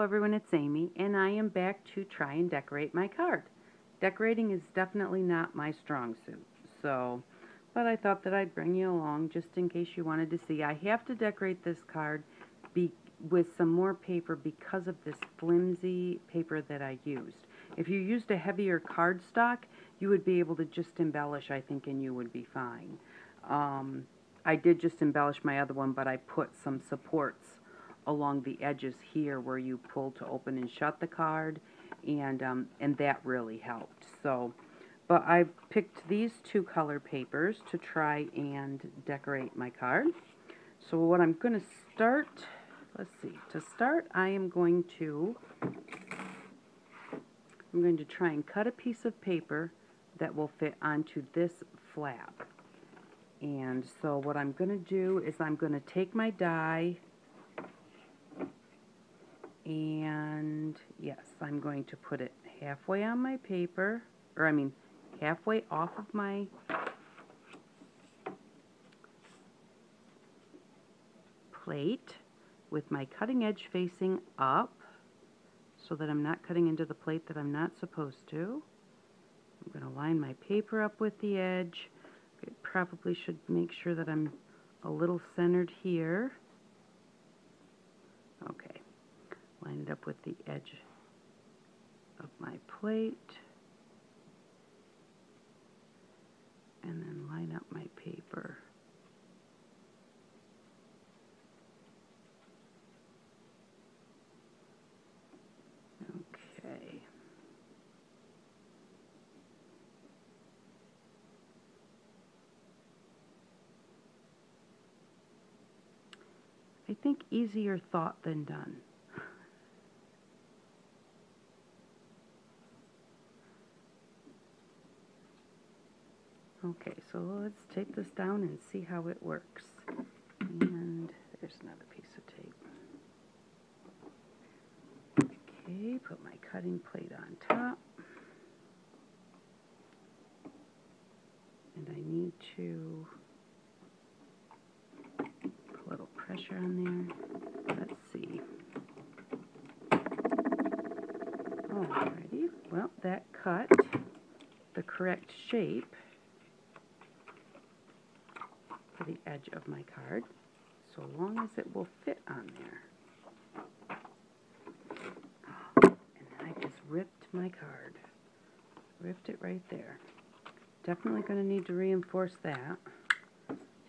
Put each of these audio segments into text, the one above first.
Hello everyone, it's Amy, and I am back to try and decorate my card. Decorating is definitely not my strong suit, but I thought that I'd bring you along just in case you wanted to see. I have to decorate this card with some more paper because of this flimsy paper that I used. If you used a heavier cardstock, you would be able to just embellish, I think, and you would be fine. I did just embellish my other one, but I put some supports along the edges here where you pull to open and shut the card, and that really helped. But I picked these two color papers to try and decorate my card. So what I'm going to start, let's see, to start I'm going to try and cut a piece of paper that will fit onto this flap. And so what I'm going to do is I'm going to take my die, and yes, I'm going to put it halfway on my paper, halfway off of my plate with my cutting edge facing up so that I'm not cutting into the plate that I'm not supposed to. I'm going to line my paper up with the edge. I probably should make sure that I'm a little centered here. Okay. Line it up with the edge of my plate, and then line up my paper. Okay. I think easier thought than done. Okay, so let's tape this down and see how it works. And there's another piece of tape. Okay, put my cutting plate on top. And I need to put a little pressure on there. Let's see. Alrighty, well, that cut the correct shape for the edge of my card, so long as it will fit on there. And then I just ripped my card. Ripped it right there. Definitely going to need to reinforce that,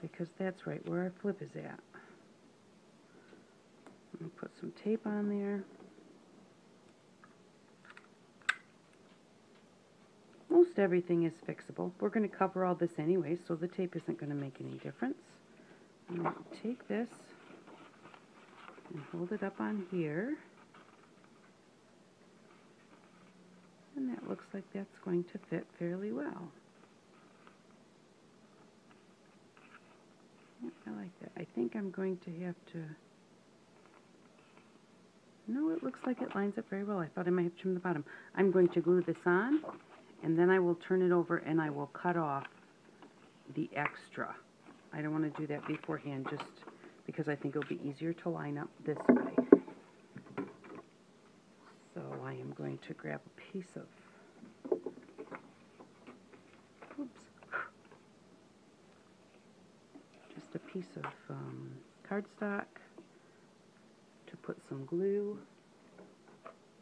because that's right where our flip is at. I'm going to put some tape on there. Most everything is fixable. We're going to cover all this anyway, so the tape isn't going to make any difference. I'm going to take this and hold it up on here. And that looks like that's going to fit fairly well. Yeah, I like that. I think I'm going to have to... No, it looks like it lines up very well. I thought I might have trimmed the bottom. I'm going to glue this on, and then I will turn it over and I will cut off the extra. I don't want to do that beforehand just because I think it'll be easier to line up this way. So I am going to grab a piece of, just a piece of cardstock to put some glue.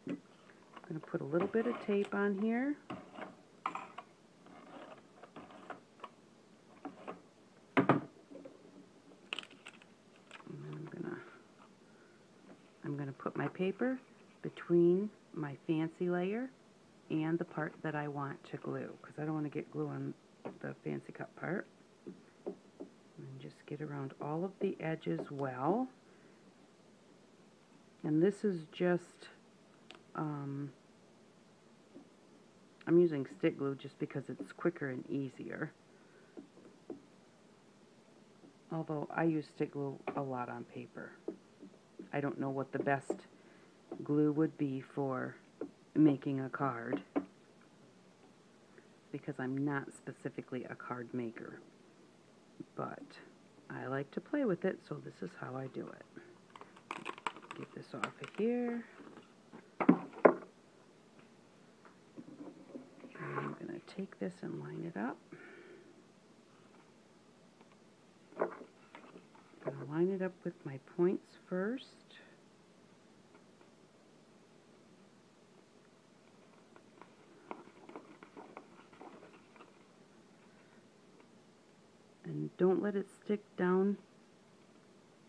I'm going to put a little bit of tape on here. I'm going to put my paper between my fancy layer and the part that I want to glue, because I don't want to get glue on the fancy cut part. And just get around all of the edges well. And this is just, I'm using stick glue just because it's quicker and easier. Although I use stick glue a lot on paper. I don't know what the best glue would be for making a card, because I'm not specifically a card maker. But I like to play with it, so this is how I do it. Get this off of here. take this and line it up. I'm going to line it up with my points first. And don't let it stick down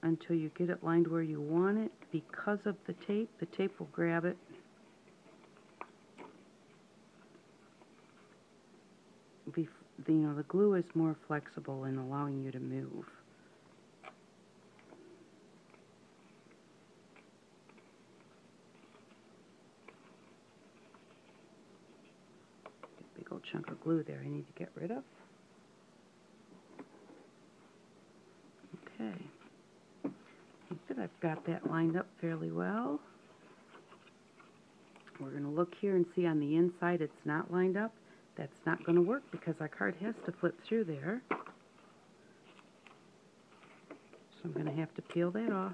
until you get it lined where you want it. Because of the tape will grab it. The glue is more flexible in allowing you to move. Big old chunk of glue there I need to get rid of. Okay. I think that I've got that lined up fairly well. We're going to look here and see on the inside it's not lined up. That's not going to work because our card has to flip through there. So I'm going to have to peel that off.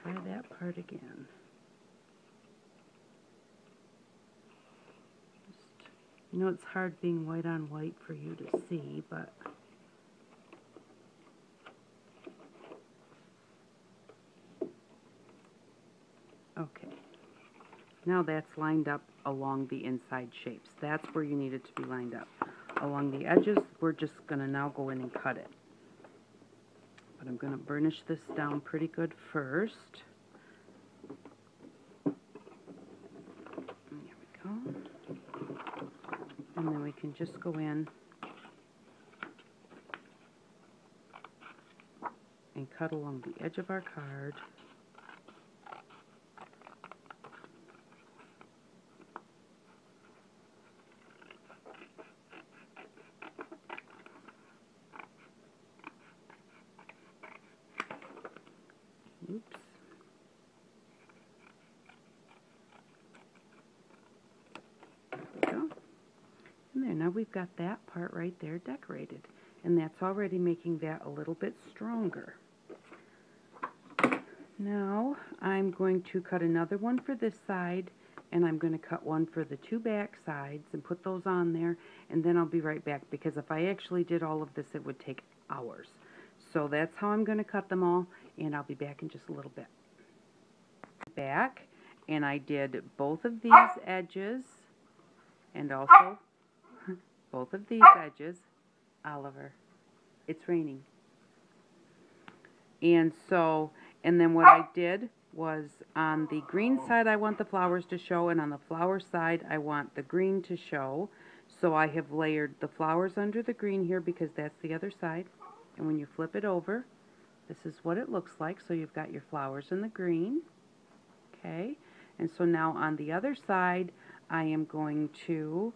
Try that part again. It's hard being white on white for you to see, but okay. Now that's lined up along the inside shapes. That's where you need it to be lined up. Along the edges, we're just going to now go in and cut it. But I'm going to burnish this down pretty good first. There we go. And then we can just go in and cut along the edge of our card. Oops. There we go. And there, now we've got that part right there decorated. And that's already making that a little bit stronger. Now I'm going to cut another one for this side, and I'm going to cut one for the two back sides and put those on there, and then I'll be right back, because if I actually did all of this it would take hours. So that's how I'm going to cut them all, and I'll be back in just a little bit. Back, and I did both of these edges, and also both of these edges. Oliver, it's raining. And then what I did was, on the green side I want the flowers to show, and on the flower side I want the green to show. So I have layered the flowers under the green here because that's the other side. And when you flip it over, this is what it looks like. So you've got your flowers in the green. Okay. And so now on the other side, I am going to,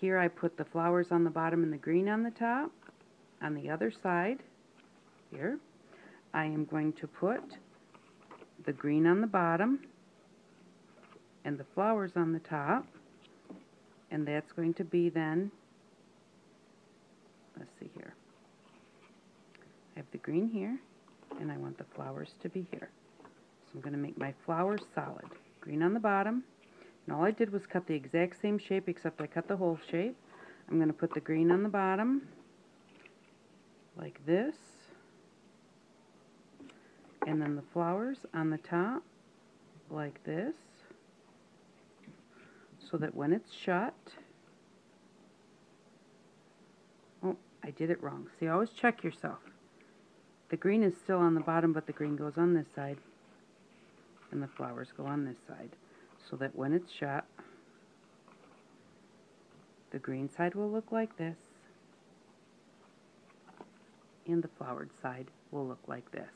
here I put the flowers on the bottom and the green on the top. On the other side, here, I am going to put the green on the bottom and the flowers on the top. And that's going to be then, let's see here. I have the green here, and I want the flowers to be here. So I'm going to make my flowers solid. Green on the bottom, and all I did was cut the exact same shape, except I cut the whole shape. I'm going to put the green on the bottom, like this, and then the flowers on the top, like this, so that when it's shut, oh, I did it wrong. See, always check yourself. The green is still on the bottom, but the green goes on this side, and the flowers go on this side, so that when it's shut, the green side will look like this, and the flowered side will look like this.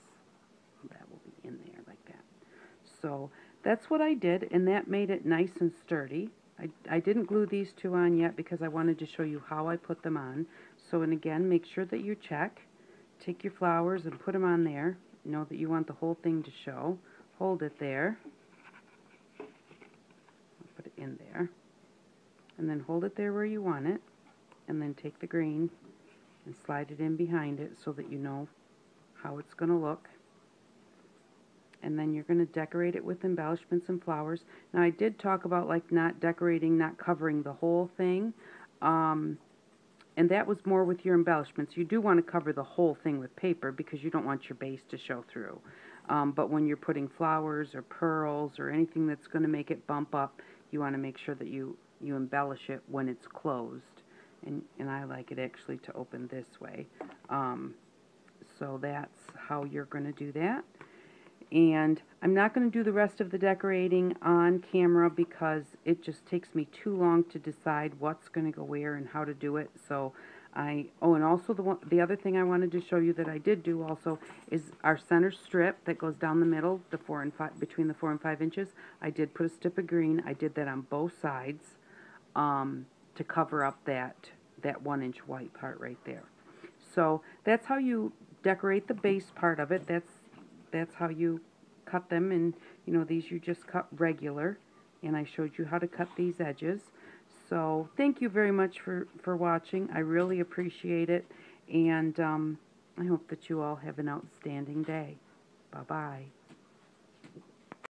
That will be in there like that. So that's what I did, and that made it nice and sturdy. I didn't glue these two on yet because I wanted to show you how I put them on. So, and again, make sure that you check. Take your flowers and put them on there. Know that you want the whole thing to show. Hold it there. Put it in there. And then hold it there where you want it. And then take the green and slide it in behind it so that you know how it's going to look. And then you're going to decorate it with embellishments and flowers. Now I did talk about like not decorating, not covering the whole thing. And that was more with your embellishments. You do want to cover the whole thing with paper because you don't want your base to show through. But when you're putting flowers or pearls or anything that's going to make it bump up, you want to make sure that you embellish it when it's closed. And I like it actually to open this way. So that's how you're going to do that. And I'm not going to do the rest of the decorating on camera because it just takes me too long to decide what's going to go where and how to do it. So and also the other thing I wanted to show you that I did do also is our center strip that goes down the middle, the 4 and 5, between the 4 and 5 inches. I did put a strip of green. I did that on both sides to cover up that 1 inch white part right there. So that's how you decorate the base part of it. That's how you cut them, and you know, these you just cut regular, and I showed you how to cut these edges. So thank you very much for watching. I really appreciate it, and I hope that you all have an outstanding day. Bye-bye.